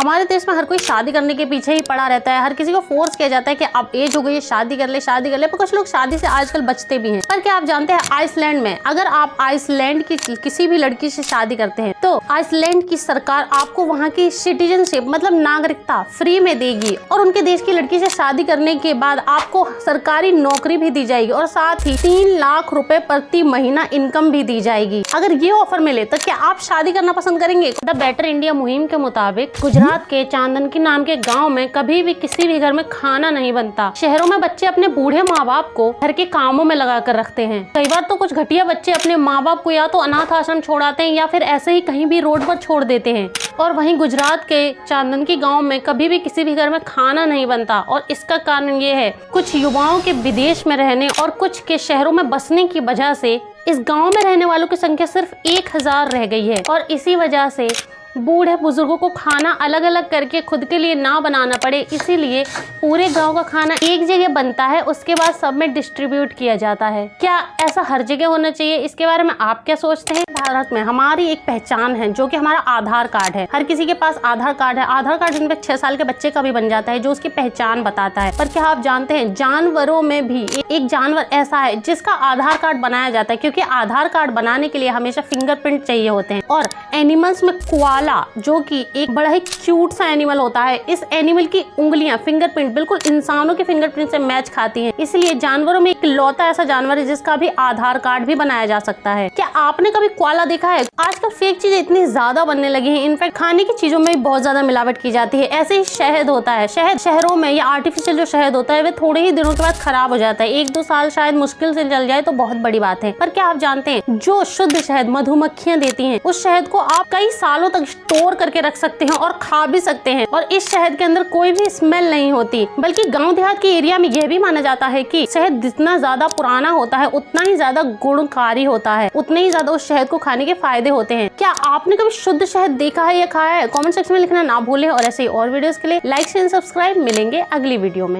हमारे देश में हर कोई शादी करने के पीछे ही पड़ा रहता है। हर किसी को फोर्स किया जाता है कि अब एज हो गई है, शादी कर ले, शादी कर ले। पर कुछ लोग शादी से आजकल बचते भी हैं। पर क्या आप जानते हैं आइसलैंड में अगर आप आइसलैंड की किसी भी लड़की से शादी करते हैं तो आइसलैंड की सरकार आपको वहाँ की सिटीजनशिप मतलब नागरिकता फ्री में देगी और उनके देश की लड़की से शादी करने के बाद आपको सरकारी नौकरी भी दी जाएगी और साथ ही 3 लाख रुपए प्रति महीना इनकम भी दी जाएगी। अगर ये ऑफर मिले तो क्या आप शादी करना पसंद करेंगे? द बेटर इंडिया मुहिम के मुताबिक गुजरात के चांदनकी नाम के गांव में कभी भी किसी भी घर में खाना नहीं बनता। शहरों में बच्चे अपने बूढ़े माँ बाप को घर के कामों में लगा कर रखते हैं। कई बार तो कुछ घटिया बच्चे अपने माँ बाप को या तो अनाथ आश्रम छोड़ाते हैं या फिर ऐसे ही कहीं भी रोड पर छोड़ देते हैं। और वहीं गुजरात के चांदनकी गांव में कभी भी किसी भी घर में खाना नहीं बनता और इसका कारण ये है कुछ युवाओं के विदेश में रहने और कुछ के शहरों में बसने की वजह से इस गांव में रहने वालों की संख्या सिर्फ 1000 रह गई है। और इसी वजह से बूढ़े बुजुर्गों को खाना अलग अलग करके खुद के लिए ना बनाना पड़े, इसीलिए पूरे गांव का खाना एक जगह बनता है, उसके बाद सब में डिस्ट्रीब्यूट किया जाता है। क्या ऐसा हर जगह होना चाहिए? इसके बारे में आप क्या सोचते हैं? भारत में हमारी एक पहचान है जो कि हमारा आधार कार्ड है। हर किसी के पास आधार कार्ड है। आधार कार्ड इनफैक्ट 6 साल के बच्चे का भी बन जाता है जो उसकी पहचान बताता है। पर क्या आप जानते हैं जानवरों में भी एक जानवर ऐसा है जिसका आधार कार्ड बनाया जाता है, क्योंकि आधार कार्ड बनाने के लिए हमेशा फिंगरप्रिंट चाहिए होते हैं। और एनिमल्स में जो कि एक बड़ा ही क्यूट सा एनिमल होता है, इस एनिमल की उंगलियां फिंगरप्रिंट बिल्कुल इंसानों के फिंगरप्रिंट से मैच खाती हैं। इसलिए जानवरों में एक लौता ऐसा जानवर है जिसका भी आधार कार्ड भी बनाया जा सकता है। क्या आपने कभी कोआला देखा है? आजकल फेक चीजें इतनी ज्यादा बनने लगी हैं, इनफैक्ट खाने की चीजों में बहुत ज्यादा मिलावट की जाती है। ऐसे ही शहद होता है, शहद शहरों में या आर्टिफिशियल जो शहद होता है वह थोड़े ही दिनों के बाद खराब हो जाता है। 1-2 साल शायद मुश्किल से चल जाए तो बहुत बड़ी बात है। पर क्या आप जानते हैं जो शुद्ध शहद मधुमक्खियां देती हैं उस शहद को आप कई सालों तक स्टोर करके रख सकते हैं और खा भी सकते हैं और इस शहद के अंदर कोई भी स्मेल नहीं होती। बल्कि गांव देहात के एरिया में यह भी माना जाता है कि शहद जितना ज्यादा पुराना होता है उतना ही ज्यादा गुणकारी होता है, उतने ही ज्यादा उस शहद को खाने के फायदे होते हैं। क्या आपने कभी शुद्ध शहद देखा है या खाया है? कमेंट सेक्शन में लिखना ना भूलें और ऐसे ही और वीडियोस के लिए लाइक शेयर सब्सक्राइब। मिलेंगे अगली वीडियो में।